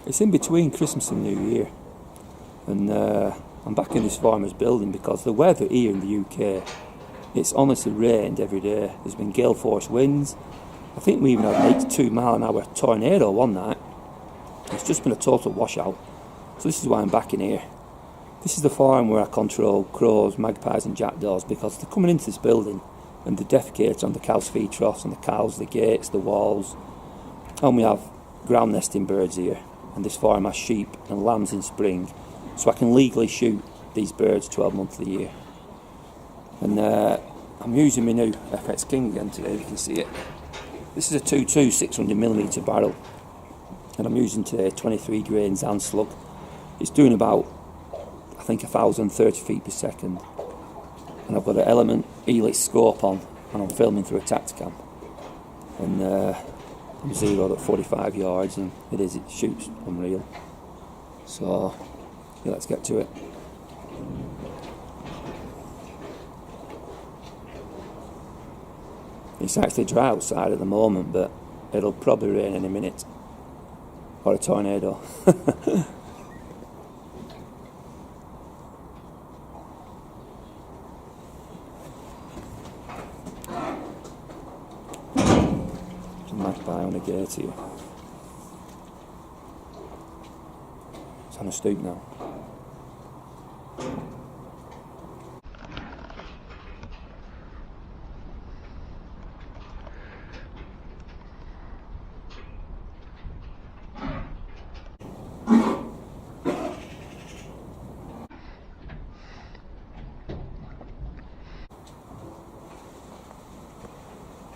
It's in between Christmas and New Year, and I'm back in this farmer's building because the weather here in the UK, it's honestly rained every day. There's been gale force winds. I think we even had an 82-mile-an-hour tornado one night. It's just been a total washout. So this is why I'm back in here. This is the farm where I control crows, magpies and jackdaws, because they're coming into this building and they defecate on the cow's feed troughs, on the cows, the gates, the walls. And we have ground nesting birds here. And this farm has sheep and lambs in spring, so I can legally shoot these birds 12 months of the year. And I'm using my new FX King again today, you can see it. This is a 2.2 600mm barrel, and I'm using today 23 grain Zan slug. It's doing about, I think, 1,030 feet per second, and I've got an Element Helix scope on, and I'm filming through a Tacticam. And I'm zeroed at 45 yards, and it shoots unreal. So yeah, let's get to it. It's actually dry outside at the moment, but it'll probably rain in a minute, or a tornado. Magpie on a gate here. It's on a stoop now.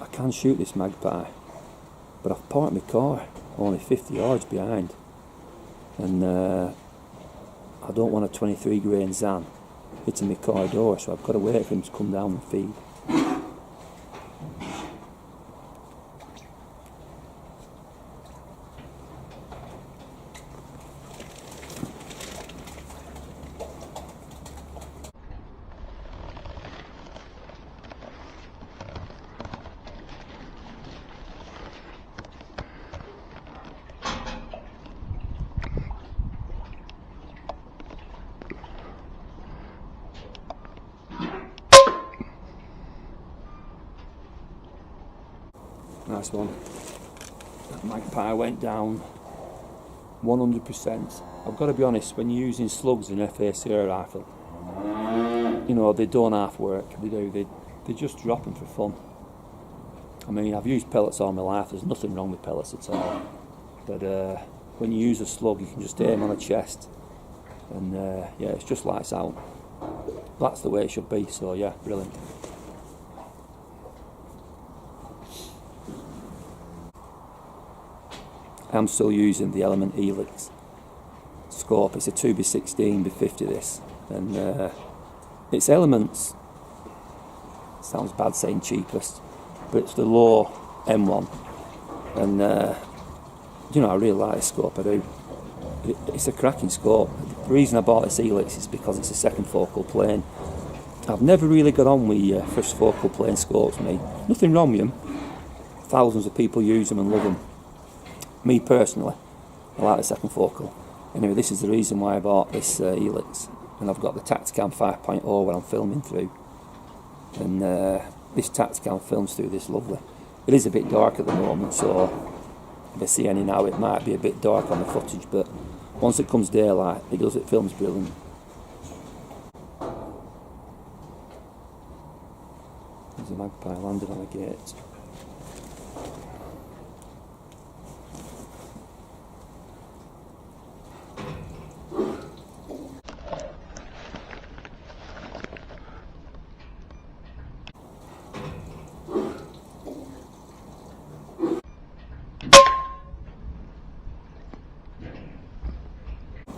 I can shoot this magpie, but I've parked my car only 50 yards behind, and I don't want a 23 grain Zan hitting my car door, so I've got to wait for him to come down and feed. Nice one. That magpie went down 100%. I've got to be honest, when you're using slugs in an FAC rifle, you know, they don't half work. They just drop them for fun. I mean, I've used pellets all my life. There's nothing wrong with pellets at all. But when you use a slug, you can just aim on a chest, and yeah, it's just lights out. That's the way it should be. So yeah, brilliant. I'm still using the Element Helix scope. It's a 2x16 by50 this, and it's Element's, sounds bad saying cheapest, but it's the low M1, and you know, I really like this scope, I do. It's a cracking scope. The reason I bought this Helix is because it's a second focal plane. I've never really got on with first focal plane scopes, me. Nothing wrong with them. Thousands of people use them and love them. Me personally, I like the second focal. Anyway, this is the reason why I bought this Helix, and I've got the Tacticam 5.0 where I'm filming through, and this Tacticam films through this lovely. It is a bit dark at the moment, so if I see any now, it might be a bit dark on the footage, but once it comes daylight, it films brilliant. There's a magpie landed on a gate.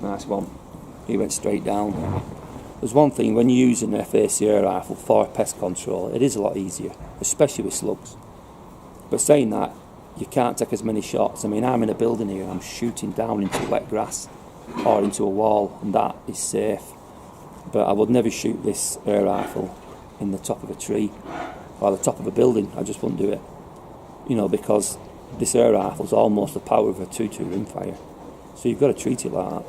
Nice one. He went straight down. There's one thing, when you're using an FAC rifle for pest control, it is a lot easier, especially with slugs. But saying that, you can't take as many shots. I mean, I'm in a building here and I'm shooting down into wet grass or into a wall, and that is safe. But I would never shoot this air rifle in the top of a tree or the top of a building. I just wouldn't do it. You know, because this air rifle is almost the power of a 2.2 rimfire. So you've got to treat it like that.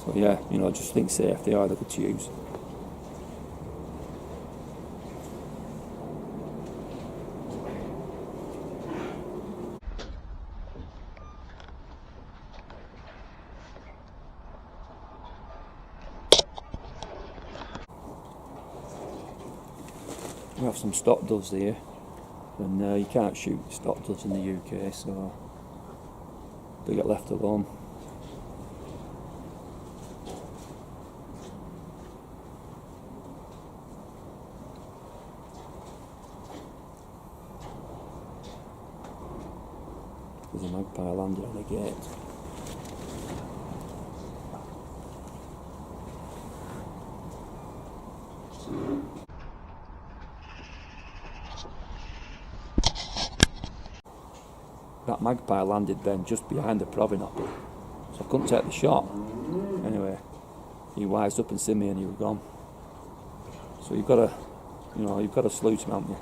So yeah, you know, just think safe. They're good to use. We have some stock doves here, and you can't shoot stock doves in the UK, so they get left alone. There's a magpie landed on a gate. That magpie landed then just behind the provenopper, so I couldn't take the shot. Anyway, he wised up and seen me and he was gone. So you've got to, you know, you've got to salute him, haven't you?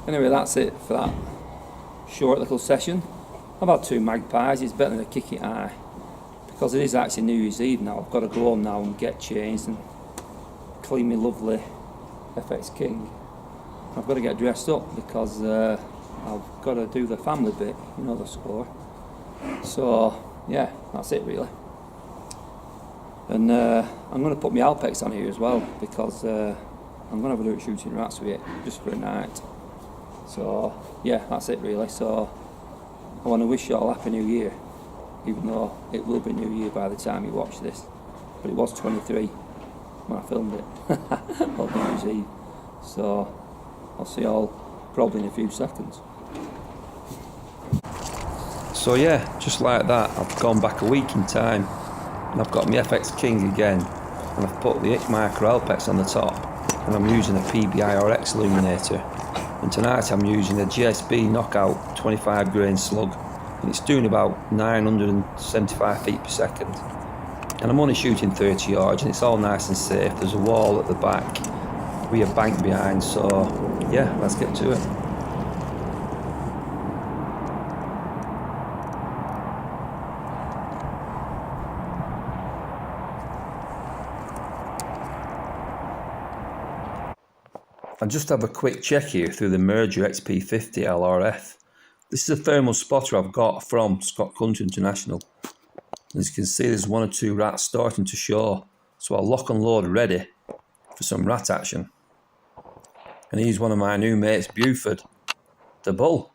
Anyway, that's it for that short little session. I've had 2 magpies. It's better than a kick it eye, because it is actually New Year's Eve now. I've got to go home now and get changed and clean my lovely FX King. I've got to get dressed up because I've got to do the family bit, you know, the score. So yeah, that's it really. And I'm going to put my Alpex on here as well, because I'm going to have a look at shooting rats with it just for a night. So yeah, that's it really. So I want to wish you all Happy New Year, even though it will be New Year by the time you watch this. But it was 23 when I filmed it, on New Year's Eve. So I'll see you all probably in a few seconds. So yeah, just like that, I've gone back a week in time, and I've got my FX King again, and I've put the Micro Alpex on the top, and I'm using a PBI RX illuminator. And tonight I'm using a GSB Knockout 25 grain slug, and it's doing about 975 feet per second. And I'm only shooting 30 yards, and it's all nice and safe. There's a wall at the back with a bank behind, so yeah, let's get to it. I'll just have a quick check here through the Merger XP50 LRF. This is a thermal spotter I've got from Scott Country International. As you can see, there's 1 or 2 rats starting to show, so I'll lock and load ready for some rat action. And here's one of my new mates, Buford, the bull.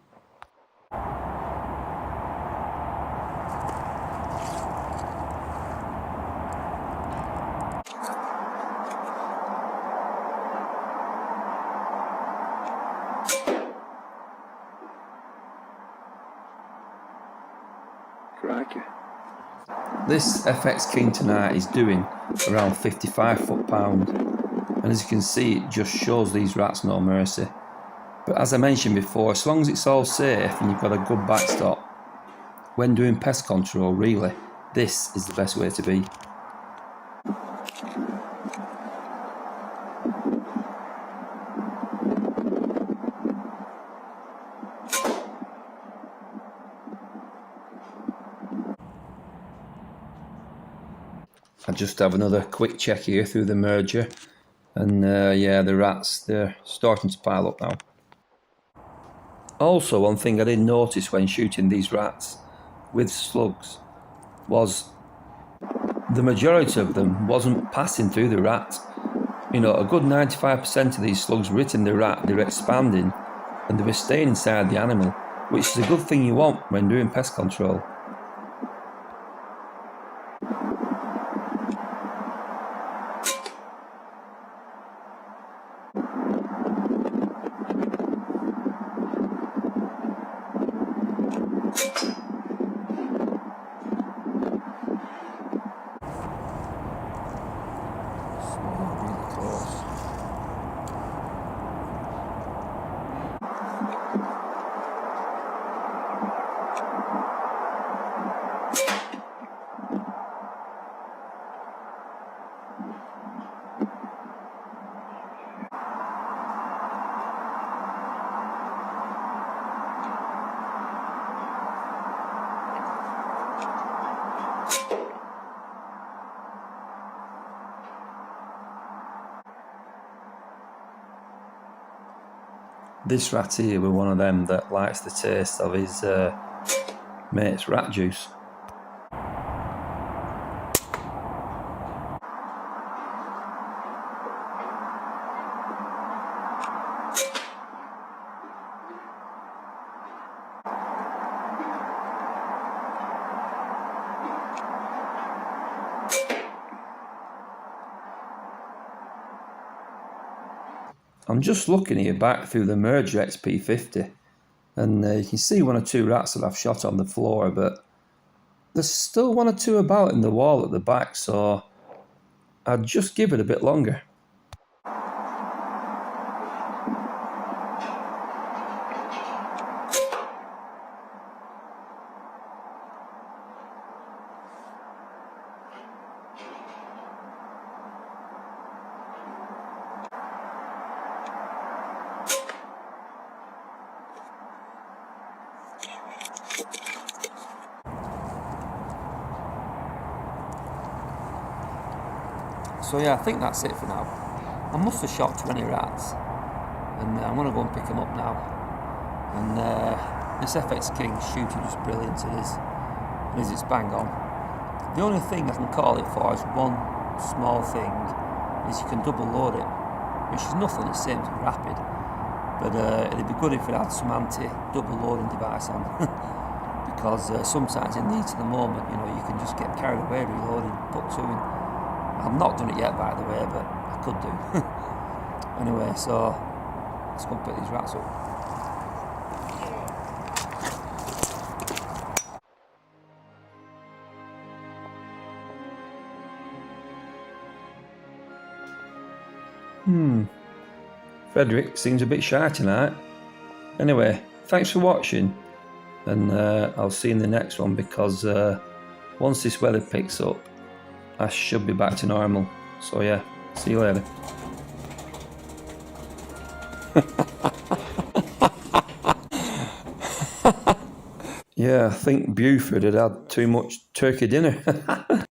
Crikey. This FX King tonight is doing around 55 foot-pound, and as you can see, it just shows these rats no mercy. But as I mentioned before, as long as it's all safe and you've got a good backstop, when doing pest control, really, this is the best way to be. I just have another quick check here through the Merger, and yeah, the rats, they're starting to pile up now. Also, one thing I did notice when shooting these rats with slugs was the majority of them wasn't passing through the rat. You know, a good 95% of these slugs were hitting the rat, they were expanding, and they were staying inside the animal, which is a good thing you want when doing pest control. This rat here were one of them that likes the taste of his mate's rat juice. I'm just looking here back through the Merger XP50, and you can see one or two rats that I've shot on the floor, but there's still one or two about in the wall at the back, so I'd just give it a bit longer. So yeah, I think that's it for now. I must have shot 20 rats, and I'm going to go and pick them up now. And this FX King shooting just brilliant it is. It is, it's bang on. The only thing I can call it for is one small thing, is you can double load it, which is nothing the same as rapid, but it'd be good if it had some anti-double loading device on, because sometimes in the heat of the moment, you know, you can just get carried away reloading, put two in. I've not done it yet, by the way, but I could do. Anyway, so let's go and pick these rats up. Frederick seems a bit shy tonight. Anyway, thanks for watching, and I'll see you in the next one, because once this weather picks up, I should be back to normal. So yeah, see you later. Yeah, I think Buford had had too much turkey dinner.